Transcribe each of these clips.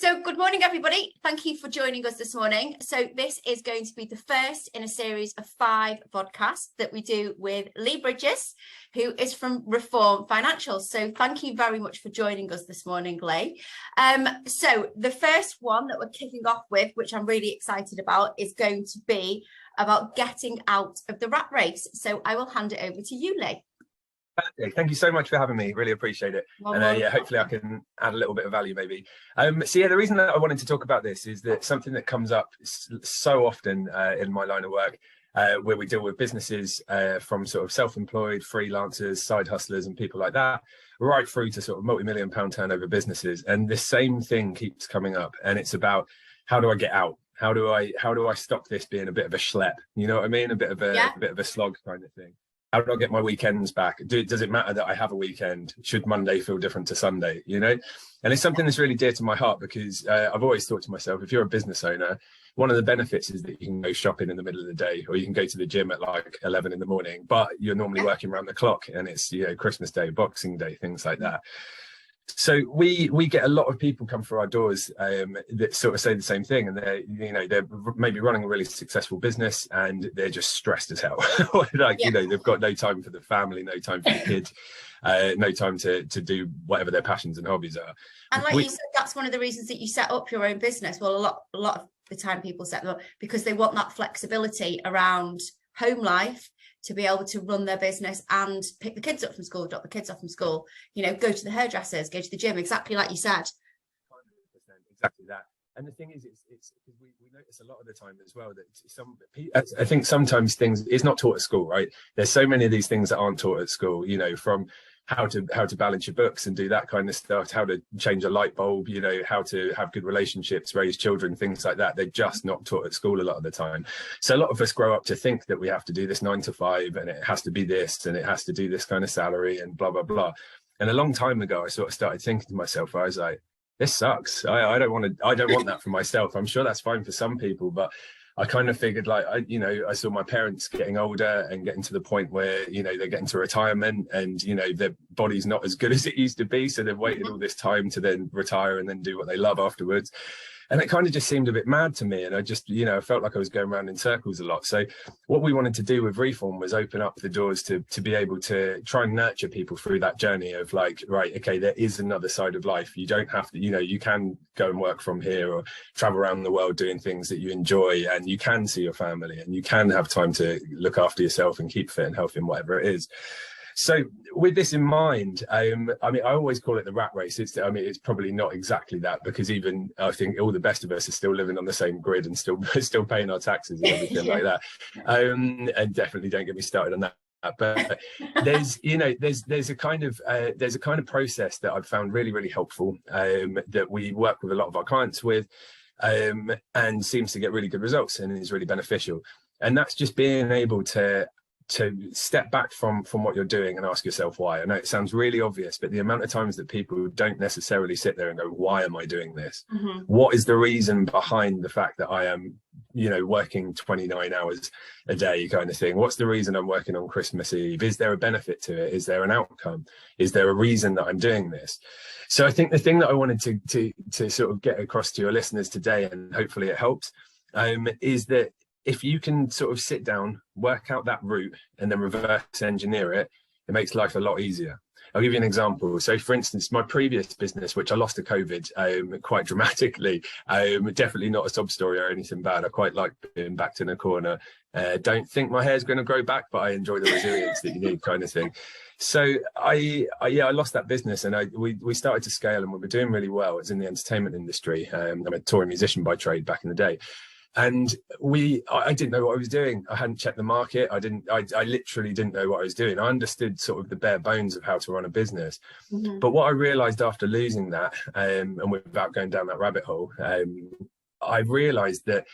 So good morning, everybody. Thank you for joining us this morning. So this is going to be the first in a series of 5 podcasts that we do with Lee Bridges, who is from Reform Financial. So thank you very much for joining us this morning, Lee. So the first one that we're kicking off with, which I'm really excited about, is going to be about getting out of the rat race. So I will hand it over to you, Lee. Thank you so much for having me. Really appreciate it. And hopefully I can add a little bit of value maybe. The reason that I wanted to talk about this is that something that comes up so often in my line of work, where we deal with businesses from sort of self-employed, freelancers, side hustlers and people like that, right through to sort of multi-million pound turnover businesses. And the same thing keeps coming up, and it's about, how do I get out? How do I stop this being a bit of a schlep? You know what I mean? A bit of a slog kind of thing. How do I get my weekends back? Does it matter that I have a weekend? Should Monday feel different to Sunday, you know? And it's something that's really dear to my heart, because I've always thought to myself, if you're a business owner, one of the benefits is that you can go shopping in the middle of the day, or you can go to the gym at like 11 in the morning, but you're normally working around the clock, and it's, you know, Christmas Day, Boxing Day, things like that. So we get a lot of people come through our doors that sort of say the same thing, and they're maybe running a really successful business and they're just stressed as hell. You know, they've got no time for the family, no time for the kids, no time to do whatever their passions and hobbies are. And like you said, that's one of the reasons that you set up your own business. Well, a lot of the time people set them up because they want that flexibility around home life, to be able to run their business and pick the kids up from school, drop the kids off from school, you know, go to the hairdressers, go to the gym, exactly like you said. 100%, exactly that. And the thing is, it's because we notice a lot of the time as well that I think sometimes things is not taught at school, right? There's so many of these things that aren't taught at school, you know, from how to balance your books and do that kind of stuff, how to change a light bulb, you know, how to have good relationships, raise children, things like that. They're just not taught at school a lot of the time. So a lot of us grow up to think that we have to do this 9 to 5 and it has to be this and it has to do this kind of salary and blah, blah, blah. And a long time ago, I sort of started thinking to myself, I was like, this sucks. I don't want that for myself. I'm sure that's fine for some people, but I kind of figured, like, I saw my parents getting older and getting to the point where, you know, they're getting to retirement and, you know, their body's not as good as it used to be. So they've waited all this time to then retire and then do what they love afterwards. And it kind of just seemed a bit mad to me. And I just, you know, I felt like I was going around in circles a lot. So what we wanted to do with Reform was open up the doors to be able to try and nurture people through that journey of like, right, okay, there is another side of life. You don't have to, you know, you can go and work from here or travel around the world doing things that you enjoy, and you can see your family and you can have time to look after yourself and keep fit and healthy and whatever it is. So with this in mind, I always call it the rat race. It's probably not exactly that, because even I think all the best of us are still living on the same grid and still paying our taxes and everything like that. And definitely don't get me started on that. But there's a kind of process that I've found really, really helpful, that we work with a lot of our clients with, and seems to get really good results and is really beneficial. And that's just being able to step back from what you're doing and ask yourself why. I know it sounds really obvious, but the amount of times that people don't necessarily sit there and go, why am I doing this? Mm-hmm. What is the reason behind the fact that I am, you know, working 29 hours a day kind of thing? What's the reason I'm working on Christmas Eve? Is there a benefit to it? Is there an outcome? Is there a reason that I'm doing this? So I think the thing that I wanted to sort of get across to your listeners today, and hopefully it helps, is that if you can sort of sit down, work out that route, and then reverse engineer it, it makes life a lot easier. I'll give you an example. So, for instance, my previous business, which I lost to COVID quite dramatically, definitely not a sob story or anything bad. I quite like being backed in a corner. Don't think my hair's going to grow back, but I enjoy the resilience that you need, kind of thing. So I lost that business, and we started to scale, and we were doing really well. It's in the entertainment industry. I'm a touring musician by trade back in the day. And I didn't know what I was doing. I hadn't checked the market. I literally didn't know what I was doing. I understood sort of the bare bones of how to run a business. Mm-hmm. But what I realized after losing that, and without going down that rabbit hole, I realized that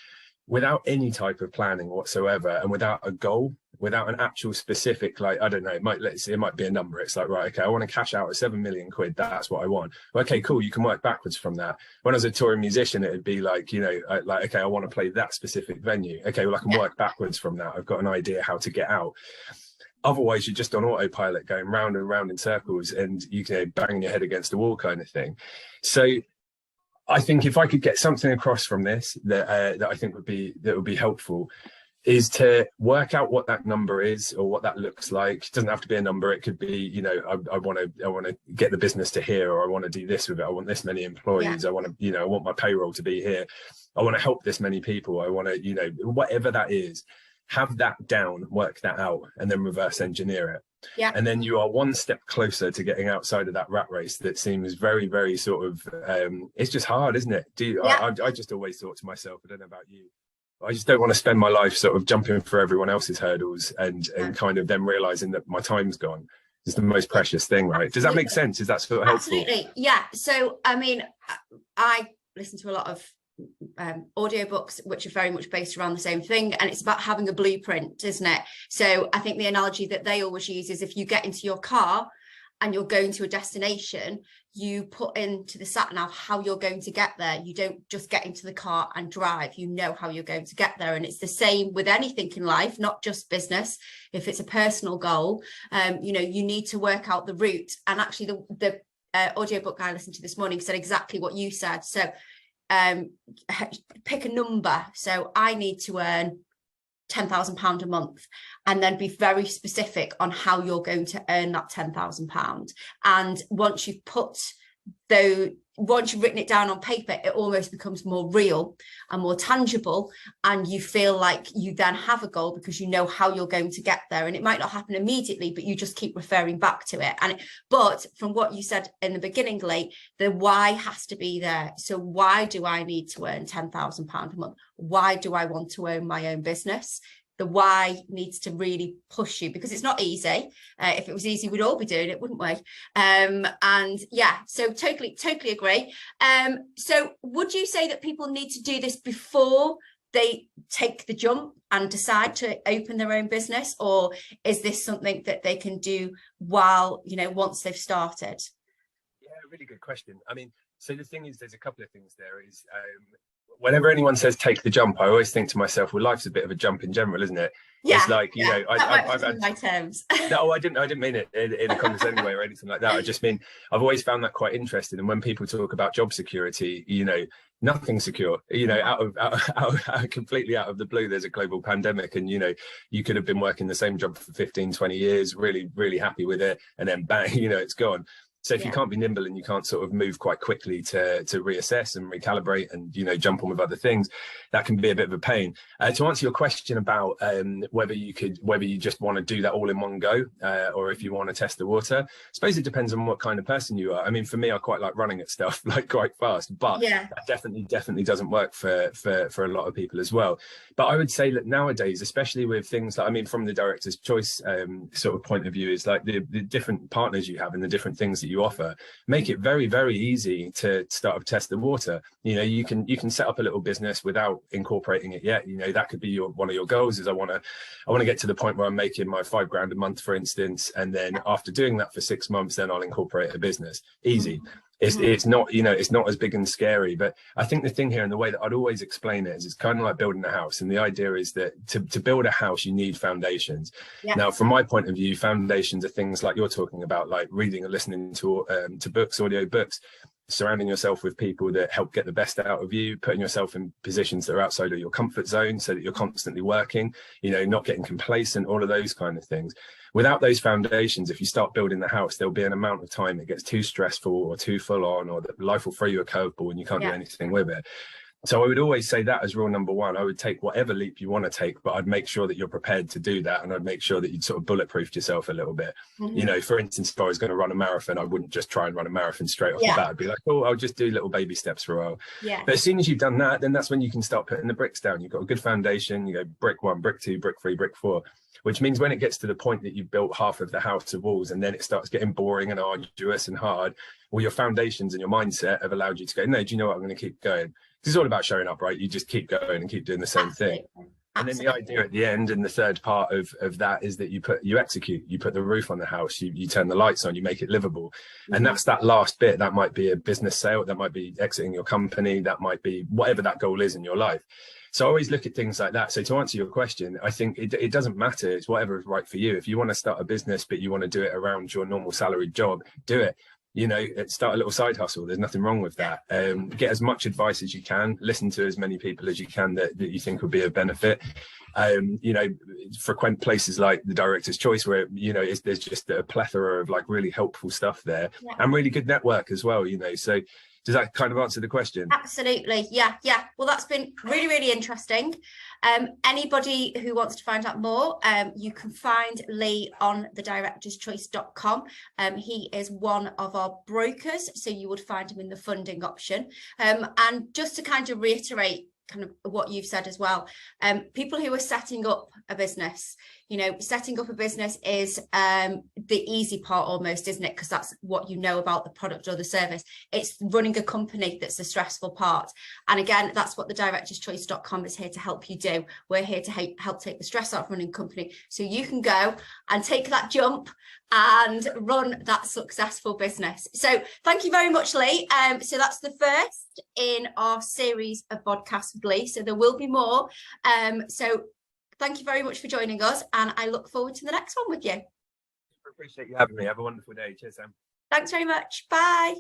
without any type of planning whatsoever, and without a goal, without an actual specific, like, I don't know, it might be a number. It's like, right, okay, I want to cash out at 7 million quid. That's what I want. Okay, cool. You can work backwards from that. When I was a touring musician, it'd be like, you know, okay, I want to play that specific venue. Okay, well, I can work backwards from that. I've got an idea how to get out. Otherwise, you're just on autopilot going round and round in circles, and you can banging your head against the wall kind of thing. So I think if I could get something across from this that I think would be helpful, is to work out what that number is or what that looks like. It doesn't have to be a number. It could be, you know, I want to get the business to here, or I want to do this with it. I want this many employees. I want to, you know, I want my payroll to be here. I want to help this many people. I want to, you know, whatever that is, have that down, work that out, and then reverse engineer it. Yeah. And then you are one step closer to getting outside of that rat race that seems very, very sort of, it's just hard, isn't it? I just always thought to myself, I don't know about you, I just don't want to spend my life sort of jumping for everyone else's hurdles and kind of then realizing that my time's gone. It's the most precious thing, right? Does that make sense? Is that sort of helpful? Absolutely. Yeah. So, I mean, I listen to a lot of audiobooks which are very much based around the same thing, and it's about having a blueprint, isn't it? So I think the analogy that they always use is if you get into your car and you're going to a destination, you put into the sat nav how you're going to get there. You don't just get into the car and drive. You know how you're going to get there. And it's the same with anything in life, not just business. If it's a personal goal, you know, you need to work out the route. And actually the audiobook I listened to this morning said exactly what you said. So pick a number. So I need to earn £10,000 a month, and then be very specific on how you're going to earn that £10,000. And once you've written it down on paper, it almost becomes more real and more tangible, and you feel like you then have a goal because you know how you're going to get there. And it might not happen immediately, but you just keep referring back to it. But from what you said in the beginning, Lee, the why has to be there. So why do I need to earn £10,000 a month? Why do I want to own my own business? The why needs to really push you, because it's not easy. If it was easy, we'd all be doing it, wouldn't we? And yeah, so totally agree. So would you say that people need to do this before they take the jump and decide to open their own business, or is this something that they can do while, you know, once they've started? Yeah, really good question. I mean, so the thing is, there's a couple of things there. Is whenever anyone says take the jump, I always think to myself, well, life's a bit of a jump in general, isn't it? Yeah, it's like, you know, I've had my terms. No, I didn't mean it in a condescending way or anything like that. I just mean I've always found that quite interesting. And when people talk about job security, you know, nothing's secure. You know, out completely out of the blue, there's a global pandemic, and you know, you could have been working the same job for 15, 20 years, really happy with it, and then bang, you know, it's gone. So if you can't be nimble and you can't sort of move quite quickly to reassess and recalibrate and, you know, jump on with other things, that can be a bit of a pain. To answer your question about whether you just want to do that all in one go, or if you want to test the water, I suppose it depends on what kind of person you are. I mean, for me, I quite like running at stuff like quite fast, but that definitely doesn't work for a lot of people as well. But I would say that nowadays, especially with things like, I mean, from the director's choice sort of point of view, is like the different partners you have and the different things that you offer make it very easy to start to test the water. You know, you can set up a little business without incorporating it yet. You know, that could be one of your goals, is I want to get to the point where I'm making my £5,000 a month, for instance, and then after doing that for 6 months, then I'll incorporate a business. Easy. It's not, you know, it's not as big and scary. But I think the thing here, and the way that I'd always explain it, is it's kind of like building a house. And the idea is that to build a house, you need foundations. Now, from my point of view, foundations are things like you're talking about, like reading or listening to books, audio books, surrounding yourself with people that help get the best out of you, putting yourself in positions that are outside of your comfort zone so that you're constantly working, you know, not getting complacent, all of those kind of things. Without those foundations, if you start building the house, there'll be an amount of time it gets too stressful or too full on, or that life will throw you a curveball and you can't do anything with it. So I would always say that as rule number one. I would take whatever leap you want to take, but I'd make sure that you're prepared to do that. And I'd make sure that you'd sort of bulletproofed yourself a little bit. You know, for instance, if I was going to run a marathon, I wouldn't just try and run a marathon straight off the bat. I'd be like, oh, I'll just do little baby steps for a while. But as soon as you've done that, then that's when you can start putting the bricks down. You've got a good foundation. You go brick 1, brick 2, brick 3, brick 4. Which means when it gets to the point that you've built half of the house of walls and then it starts getting boring and arduous and hard, well, your foundations and your mindset have allowed you to go, no, do you know what? I'm going to keep going. It's all about showing up, right? You just keep going and keep doing the same thing. And then the idea at the end, and the third part of that, is that you execute, you put the roof on the house, you turn the lights on, you make it livable. And that's that last bit. That might be a business sale, that might be exiting your company, that might be whatever that goal is in your life. So I always look at things like that. So to answer your question, I think it doesn't matter. It's whatever is right for you. If you want to start a business, but you want to do it around your normal salaried job, do it. you know, start a little side hustle. There's nothing wrong with that. Get as much advice as you can, listen to as many people as you can that you think would be of benefit. You know, frequent places like the Director's Choice, where, you know, there's just a plethora of like really helpful stuff there, and really good network as well, you know. So does that kind of answer the question? Absolutely. Yeah. Well, that's been really, really interesting. Anybody who wants to find out more, you can find Lee on thedirectorschoice.com. He is one of our brokers, so you would find him in the funding option. And just to kind of reiterate kind of what you've said as well, people who are setting up a business, you know, setting up a business is the easy part almost, isn't it? Because that's what you know about the product or the service. It's running a company that's the stressful part. And again, that's what the directorschoice.com is here to help you do. We're here to help take the stress out of running a company, so you can go and take that jump and run that successful business. So thank you very much, Lee. So that's the first in our series of podcasts with Lee. So there will be more. So thank you very much for joining us, and I look forward to the next one with you. I appreciate you having me. Have a wonderful day. Cheers, Sam. Thanks very much. Bye.